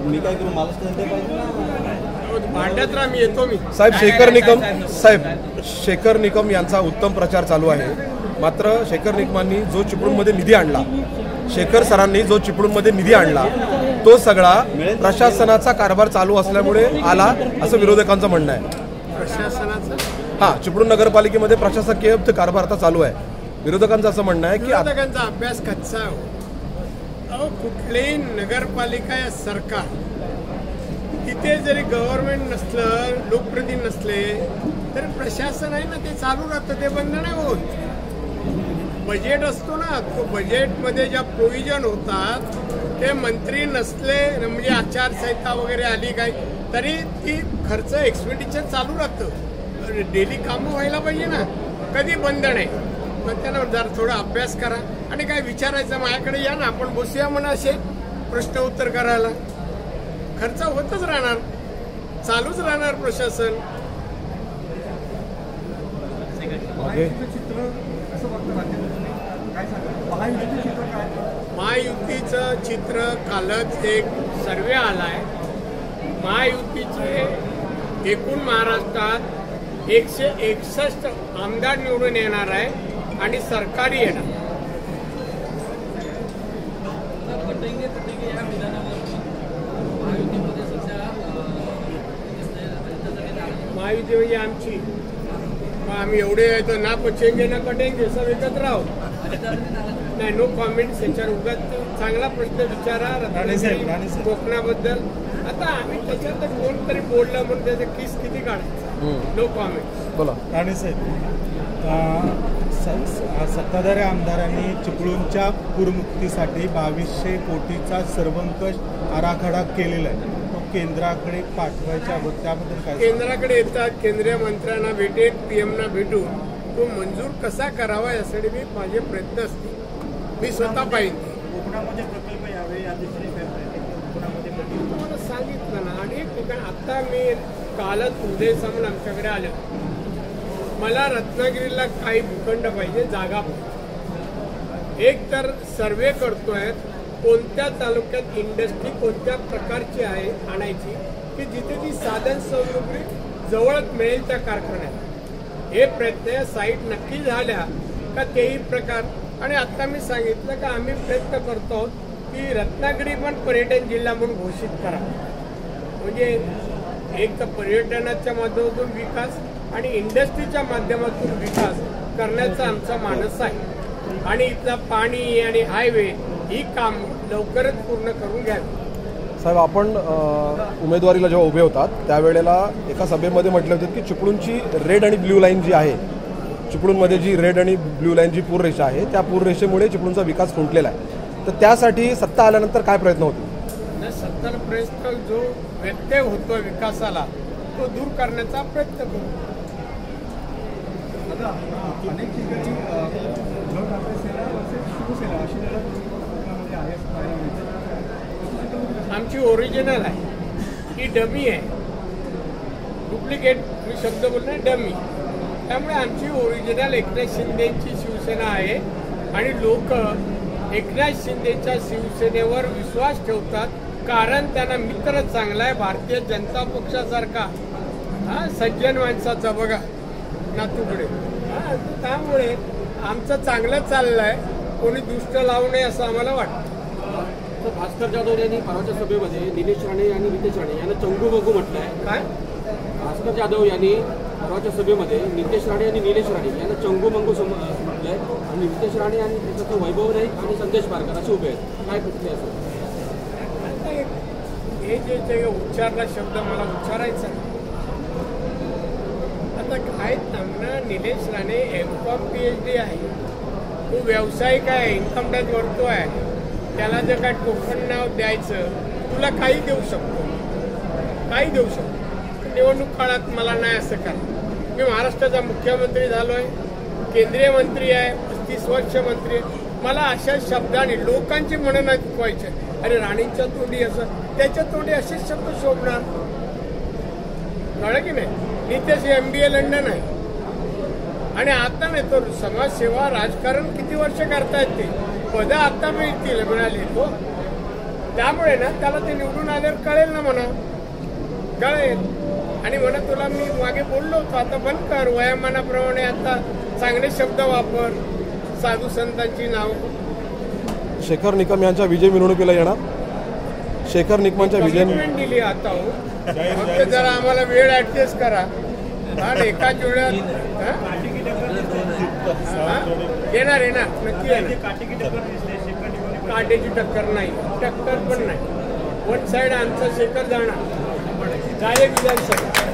मी काय करू, मला भांड्यात राहा, मी येतो. साहेब शेखर निकम यांचा उत्तम प्रचार चालू आहे. मात्र शेखर निकमांनी जो चिपळूणमध्ये निधी आणला, शेखर सरांनी जो चिपळूणमध्ये निधी आणला, तो सगळा प्रशासनाचा कारभार चालू असल्यामुळे आला असं विरोधकांचं म्हणणं आहे. प्रशासनाचा हां, चिपळूण नगरपालिकेमध्ये प्रशासकीय कारभार आता चालू आहे. विरोधकांचं असं म्हणणं आहे की विरोधकांचा अभ्यास कच्चा आहे. अहो, कुठलीही नगरपालिका या सरकार तिथे जरी गव्हर्नमेंट नसलं, लोकप्रतिनिधी नसले तरी प्रशासन आहे ना, ते चालू राहतं, ते बंद नाही होत. बजेट असतो ना, तो बजेटमध्ये ज्या प्रोव्हिजन होतात ते मंत्री नसले म्हणजे आचारसंहिता वगैरे आली काय तरी ती खर्च एक्सपेंडिचर चालू राहतं. डेली कामं व्हायला पाहिजे ना, कधी बंद नाही. मग त्यांना जरा थोडा अभ्यास करा आणि काय विचारायचं माझ्याकडे या ना, आपण बसूया म्हणा असे प्रश्न उत्तर करायला. खर्च होतच राहणार, चालूच राहणार प्रशासन. महायुतीचं चित्र कालच एक सर्वे आलाय. महायुतीचे एकूण महाराष्ट्रात 161 आमदार निवडून येणार आहे आणि सरकारी येणार. महायुती म्हणजे आमची, आम्ही एवढे येतो ना, पचेंगे ना कटेंगे, सब एकत्र आहोत. नाही, नो कॉमेंट्स. याच्यावर उगाच चांगला प्रश्न विचारा कोकणाबद्दल. आता आम्ही त्याच्यात कोणतरी बोललं म्हणून त्याचं किस किती काढायचं. No comments. बोला. राणे साहेब, सत्ताधारी आमदारांनी चिपळूणच्या पूरमुक्तीसाठी 2200 कोटीचा सर्वंकष आराखडा केलेला आहे. तो केंद्राकडे पाठवायच्या त्याबद्दल काय? केंद्राकडे येतात, केंद्रीय मंत्र्यांना भेटेल, पीएमना भेटून तो मंजूर कसा करावा यासाठी मी माझे प्रयत्न असतील. मी स्वतः पाहिजे. कोकणामध्ये प्रकल्प यावे या दिशेने तुम्हाला सांगितलं ना, अनेक ठिकाणी. आता मी कालच उदय सामन आमच्याकडे आलं. मला रत्नागिरीला काही भूखंड पाहिजे, जागा पाहिजे. एक तर सर्वे करतोय कोणत्या तालुक्यात इंडस्ट्री कोणत्या प्रकारची आहे आणायची की जिथे ती साधन सामुग्री जवळच मिळेल त्या कारखान्यात. हे प्रयत्न साईट नक्की झाल्या का तेही प्रकार. आणि आता मी सांगितलं का आम्ही प्रयत्न करतो की रत्नागिरी पण पर्यटन जिल्हा म्हणून घोषित करा. म्हणजे एक तर पर्यटनाच्या माध्यमातून विकास आणि इंडस्ट्रीच्या माध्यमातून विकास करण्याचा आमचा मानस आहे. आणि इथला पाणी आणि हायवे ही काम लवकरच पूर्ण करून घ्यावी. साहेब, आपण उमेदवारीला जेव्हा उभे होतात त्यावेळेला एका सभेमध्ये म्हटलं होतं की चिपळूणची रेड आणि ब्ल्यू लाईन जी आहे, चिपळूणमध्ये जी रेड आणि ब्ल्यू लाईन जी पूररेषा आहे त्या पूररेषेमुळे चिपळूणचा विकास खुंटलेला आहे. तर त्यासाठी सत्ता आल्यानंतर काय प्रयत्न होतील? सत्तर प्रयत्न जो व्यत्यय होतो विकासाला तो दूर करण्याचा प्रयत्न करू. अनेक ठिकाणी आमची ओरिजिनल आहे, ही डमी आहे. डुप्लिकेट मी शब्द बोलणार डमी. त्यामुळे आमची ओरिजिनल एकनाथ शिंदेची शिवसेना आहे आणि लोक एकनाथ शिंदेच्या शिवसेनेवर विश्वास ठेवतात कारण त्यांना मित्र चांगला आहे. भारतीय जनता पक्षासारखा सज्जन माणसाचा बघा नातूकडे. त्यामुळे आमचं चांगलं चाललं आहे, कोणी दुष्ट लावू नये असं आम्हाला वाटतं. तर भास्कर जाधव यांनी परवाच्या सभेमध्ये निलेश राणे आणि नितेश राणे यांना चंगू बघू म्हटलंय. काय? भास्कर जाधव यांनी परवाच्या सभेमध्ये नितेश राणे आणि निलेश राणे यांना चंगू मंगू म्हटलंय आणि नितेश राणे आणि त्याच्यात वैभव नाईक आणि संदेश पारकर असे उभे आहेत. काय कुठले असं हे जे उच्चारला शब्द मला उच्चारायचा. आता काय सांगणार, निलेश राणे M.Com PhD आहे, तो व्यावसायिक आहे, इन्कम टॅक्स भरतो आहे. त्याला जर काय टोकन नाव द्यायचं तुला काही देऊ शकतो, काही देऊ शकतो. निवडणूक काळात मला नाही असं करा. मी महाराष्ट्राचा मुख्यमंत्री झालो आहे, केंद्रीय मंत्री आहे, 35 वर्ष मंत्री आहे. मला अशा शब्दाने लोकांची म्हणणं नाही चुकवायचे. अरे राणींच्या तोंडी असं, त्याच्या तोंडी असेच शब्द शोभणार, कळलं की नाही. नितेश MBA लंडन आहे आणि आता नाही तो समाजसेवा राजकारण किती वर्ष करतायत ते. पदं आता मिळाली तो त्यामुळे ना त्याला ते निवडून आल्यावर कळेल ना म्हणा कळेल आणि म्हणा तुला मी मागे बोललो होतो आता बंद कर वयामानाप्रमाणे आता चांगले शब्द वापर साधू संतांची नाव. शेखर निकम यांच्या विजय मिरवणुकीला येणार. शेखर निकमांच्या विजय दिली आता हो फक्त जरा आम्हाला वेळ ऍडजस्ट करा आणि एकाच वेळात येणार नक्की येणार. काटेची टक्कर नाही टक्कर पण नाही वन साइड आमचा शेखर जाणार डायरेक्ट विधानसभा.